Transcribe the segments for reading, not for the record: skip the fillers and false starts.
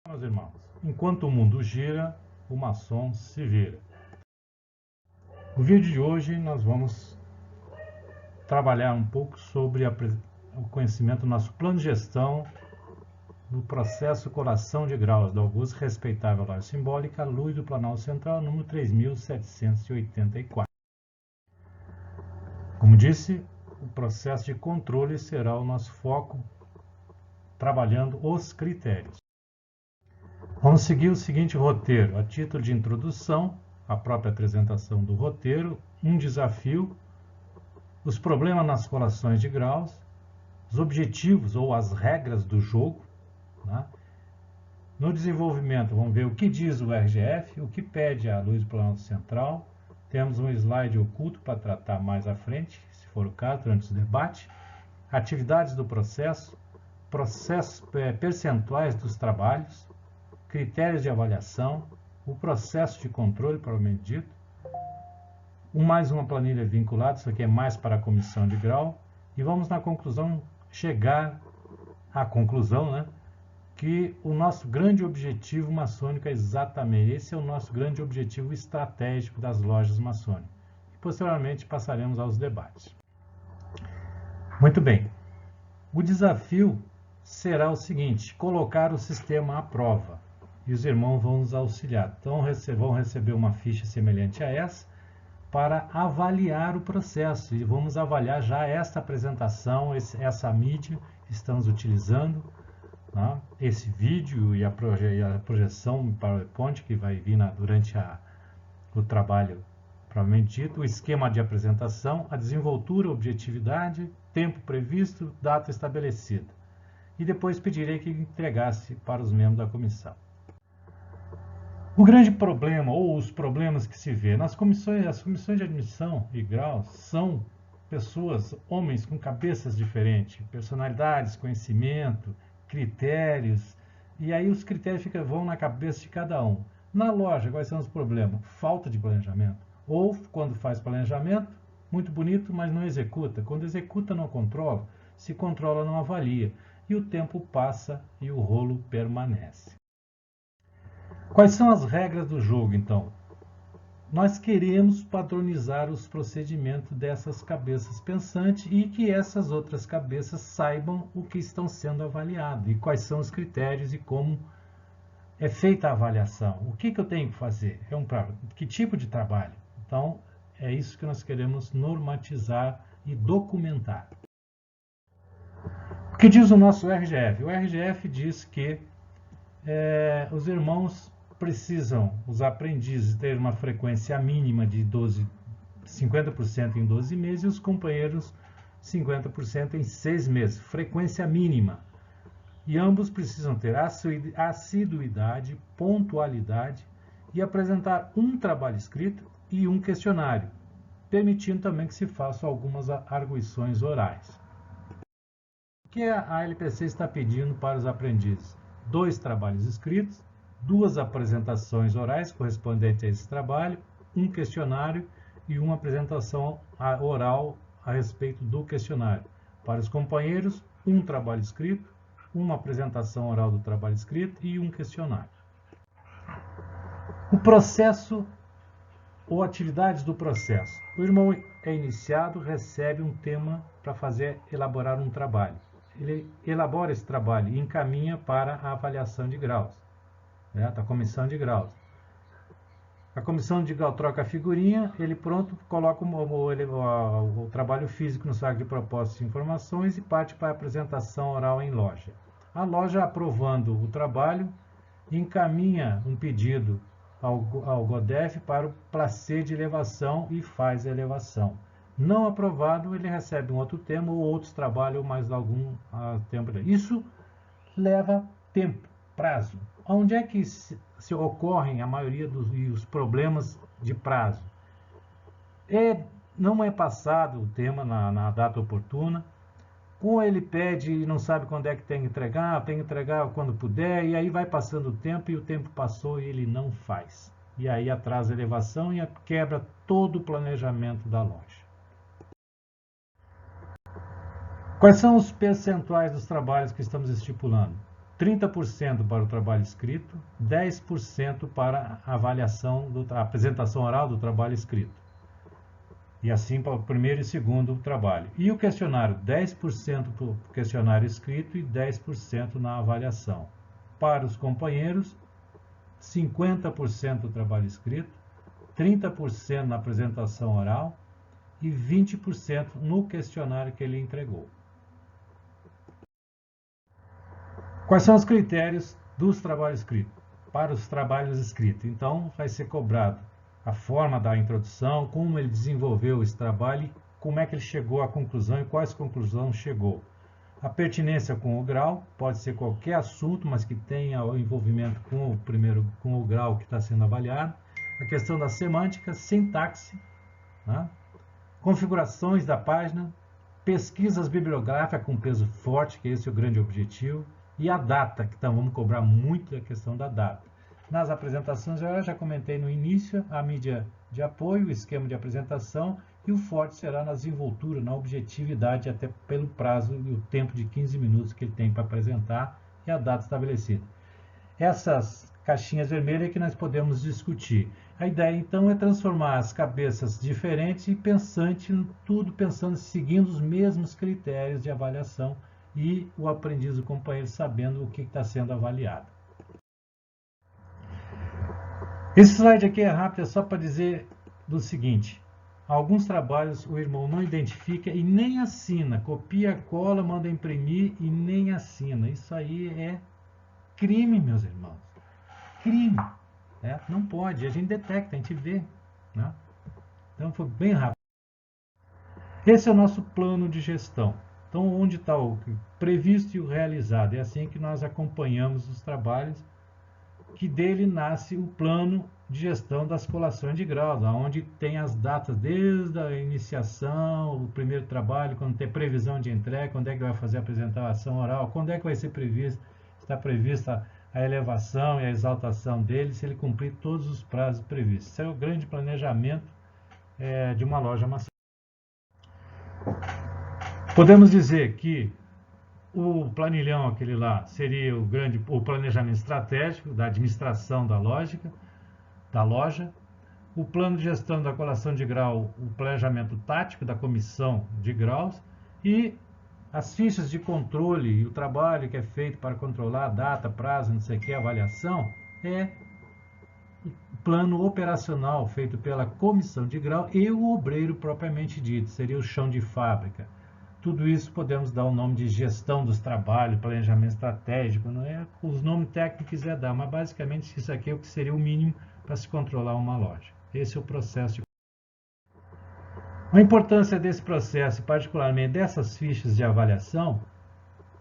Meus irmãos, enquanto o mundo gira, o maçom se vira. No vídeo de hoje nós vamos trabalhar um pouco sobre o conhecimento do nosso plano de gestão do processo Coração de Graus da Augusta Respeitável Loja Simbólica, Luz do Planalto Central, número 3784. Como disse, o processo de controle será o nosso foco, trabalhando os critérios. Vamos seguir o seguinte roteiro: a título de introdução, a própria apresentação do roteiro, um desafio, os problemas nas colações de graus, os objetivos ou as regras do jogo, né? No desenvolvimento, vamos ver o que diz o RGF, o que pede a Luz do Planalto Central. Temos um slide oculto para tratar mais à frente, se for o caso, durante o debate. Atividades do processo, percentuais dos trabalhos, critérios de avaliação, o processo de controle, provavelmente dito, mais uma planilha vinculada, isso aqui é mais para a comissão de grau, e vamos na conclusão, chegar à conclusão, né, que o nosso grande objetivo maçônico é exatamente, esse é o nosso grande objetivo estratégico das lojas maçônicas. E posteriormente passaremos aos debates. Muito bem, o desafio será o seguinte: colocar o sistema à prova. E os irmãos vão nos auxiliar. Então, vão receber uma ficha semelhante a essa para avaliar o processo. E vamos avaliar já esta apresentação, essa mídia que estamos utilizando, né? Esse vídeo e a projeção PowerPoint que vai vir durante o trabalho, provavelmente dito, o esquema de apresentação, a desenvoltura, objetividade, tempo previsto, data estabelecida. E depois pedirei que entregasse para os membros da comissão. O grande problema, ou os problemas que se vê as comissões de admissão e graus são pessoas, homens com cabeças diferentes, personalidades, conhecimento, critérios, e aí os critérios vão na cabeça de cada um. Na loja, quais são os problemas? Falta de planejamento. Ou, quando faz planejamento, muito bonito, mas não executa. Quando executa, não controla. Se controla, não avalia. E o tempo passa e o rolo permanece. Quais são as regras do jogo, então? Nós queremos padronizar os procedimentos dessas cabeças pensantes e que essas outras cabeças saibam o que estão sendo avaliado e quais são os critérios e como é feita a avaliação. O que eu tenho que fazer? Que tipo de trabalho? Então, é isso que nós queremos normatizar e documentar. O que diz o nosso RGF? O RGF diz que os irmãos precisam, os aprendizes, ter uma frequência mínima de 50% em 12 meses e os companheiros 50% em 6 meses. Frequência mínima. E ambos precisam ter assiduidade, pontualidade e apresentar um trabalho escrito e um questionário, permitindo também que se façam algumas arguições orais. O que a LPC está pedindo para os aprendizes? 2 trabalhos escritos, 2 apresentações orais correspondentes a esse trabalho, um questionário e uma apresentação oral a respeito do questionário. Para os companheiros, um trabalho escrito, uma apresentação oral do trabalho escrito e um questionário. O processo ou atividades do processo. O irmão é iniciado, recebe um tema para elaborar um trabalho. Ele elabora esse trabalho e encaminha para a avaliação de graus, né, da comissão de graus. A comissão de grau troca a figurinha, ele pronto coloca o trabalho físico no saco de propostas e informações e parte para a apresentação oral em loja. A loja, aprovando o trabalho, encaminha um pedido ao GODEF para o placê de elevação e faz a elevação. Não aprovado, ele recebe um outro tema ou outros trabalhos mais algum tempo. Isso leva tempo, prazo. Onde é que se ocorrem a maioria dos problemas de prazo? Não é passado o tema na data oportuna, ou ele pede e não sabe quando é que tem que entregar quando puder, e aí vai passando o tempo e o tempo passou e ele não faz. E aí atrasa a elevação e quebra todo o planejamento da loja. Quais são os percentuais dos trabalhos que estamos estipulando? 30% para o trabalho escrito, 10% para a avaliação, a apresentação oral do trabalho escrito. E assim para o primeiro e segundo trabalho. E o questionário, 10% para o questionário escrito e 10% na avaliação. Para os companheiros, 50% do trabalho escrito, 30% na apresentação oral e 20% no questionário que ele entregou. Quais são os critérios dos trabalhos escritos? Para os trabalhos escritos. Então, vai ser cobrado a forma da introdução, como ele desenvolveu esse trabalho, como é que ele chegou à conclusão e quais conclusões chegou. A pertinência com o grau, pode ser qualquer assunto, mas que tenha o envolvimento com o grau que está sendo avaliado. A questão da semântica, sintaxe, né? Configurações da página, pesquisas bibliográficas com peso forte, que esse é o grande objetivo, e a data, que então vamos cobrar muito a questão da data. Nas apresentações, eu já comentei no início, a mídia de apoio, o esquema de apresentação, e o forte será na desenvoltura, na objetividade, até pelo prazo e o tempo de 15 minutos que ele tem para apresentar e a data estabelecida. Essas caixinhas vermelhas é que nós podemos discutir. A ideia, então, é transformar as cabeças diferentes e tudo pensando, seguindo os mesmos critérios de avaliação e o aprendiz, o companheiro, sabendo o que está sendo avaliado. Esse slide aqui é rápido, é só para dizer do seguinte: alguns trabalhos o irmão não identifica e nem assina, copia, cola, manda imprimir e nem assina. Isso aí é crime, meus irmãos. Crime. Não pode, a gente detecta, a gente vê. Né? Então foi bem rápido. Esse é o nosso plano de gestão. Então, onde está o previsto e o realizado? É assim que nós acompanhamos os trabalhos, que dele nasce o plano de gestão das colações de graus, onde tem as datas desde a iniciação, o primeiro trabalho, quando tem previsão de entrega, quando é que vai fazer a apresentação oral, quando é que vai ser previsto, está prevista a elevação e a exaltação dele, se ele cumprir todos os prazos previstos. Esse é o grande planejamento de uma loja maçônica. Podemos dizer que o planilhão, aquele lá, seria o planejamento estratégico da administração da loja. O plano de gestão da colação de grau, o planejamento tático da comissão de graus. E as fichas de controle e o trabalho que é feito para controlar a data, prazo, não sei o que, avaliação, é o plano operacional feito pela comissão de grau e o obreiro propriamente dito, seria o chão de fábrica. Tudo isso podemos dar o nome de gestão dos trabalhos, planejamento estratégico, não é os nomes técnicos que quiser dar, mas basicamente isso aqui é o que seria o mínimo para se controlar uma loja. Esse é o processo. A importância desse processo, particularmente dessas fichas de avaliação,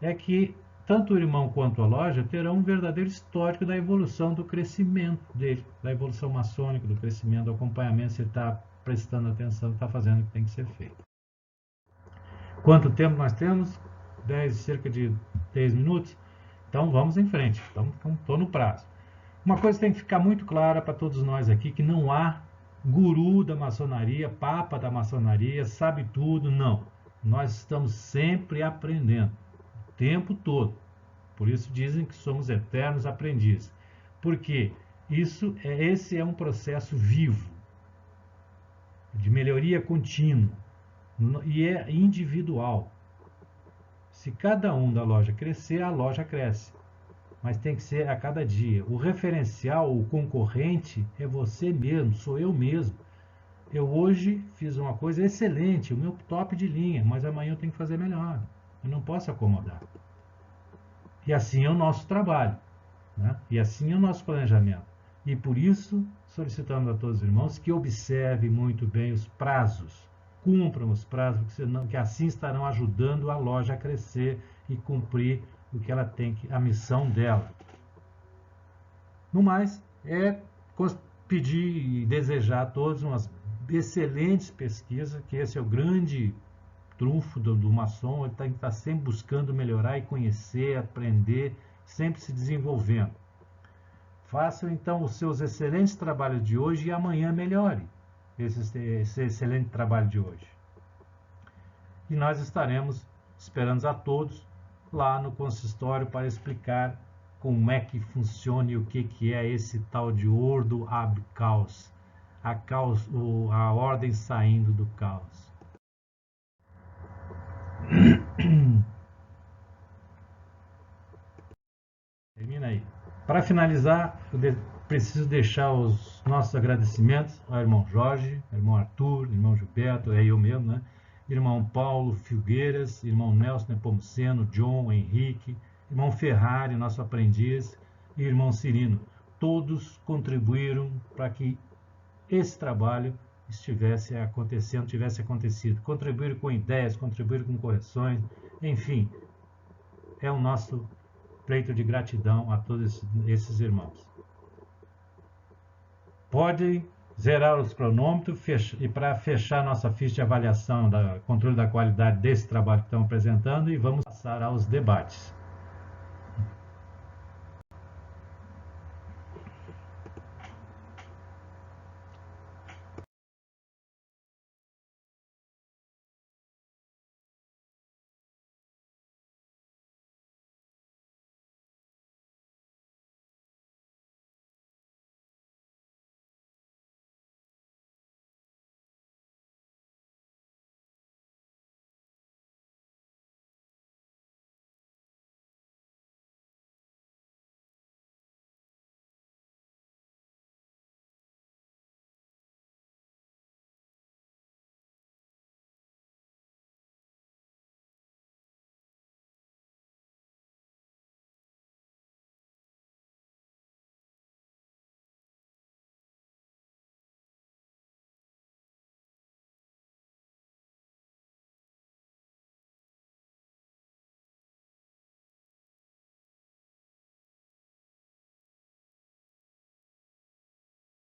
é que tanto o irmão quanto a loja terão um verdadeiro histórico da evolução do crescimento dele, da evolução maçônica, do crescimento, do acompanhamento, se ele está prestando atenção, está fazendo o que tem que ser feito. Quanto tempo nós temos? Cerca de 10 minutos. Então vamos em frente. Estou no prazo. Uma coisa tem que ficar muito clara para todos nós aqui, que não há guru da maçonaria, papa da maçonaria, sabe tudo, não. Nós estamos sempre aprendendo, o tempo todo. Por isso dizem que somos eternos aprendizes. Porque esse é um processo vivo, de melhoria contínua. E é individual. Se cada um da loja crescer, a loja cresce. Mas tem que ser a cada dia. O referencial, o concorrente, é você mesmo, sou eu mesmo. Eu hoje fiz uma coisa excelente, o meu top de linha, mas amanhã eu tenho que fazer melhor. Eu não posso acomodar. E assim é o nosso trabalho. Né? E assim é o nosso planejamento. E por isso, solicitamos a todos os irmãos que observem muito bem os prazos. Cumpram os prazos, que assim estarão ajudando a loja a crescer e cumprir o que ela tem, a missão dela. No mais, é pedir e desejar a todos umas excelentes pesquisas, que esse é o grande trunfo do maçom, ele tem que estar sempre buscando melhorar e conhecer, aprender, sempre se desenvolvendo. Façam então os seus excelentes trabalhos de hoje e amanhã melhore esse excelente trabalho de hoje. E nós estaremos esperando a todos lá no consistório para explicar como é que funciona e o que é esse tal de ordo ab caos, a ordem saindo do caos. Termina aí. Para finalizar, preciso deixar os nossos agradecimentos ao irmão Jorge, ao irmão Arthur, irmão Gilberto, eu mesmo, né? Irmão Paulo Filgueiras, irmão Nelson Nepomuceno, John, Henrique, irmão Ferrari, nosso aprendiz, e irmão Cirino. Todos contribuíram para que esse trabalho tivesse acontecido. Contribuíram com ideias, contribuíram com correções, enfim, é o nosso pleito de gratidão a todos esses irmãos. Pode zerar os cronômetros e para fechar nossa ficha de avaliação, controle da qualidade desse trabalho que estamos apresentando, e vamos passar aos debates.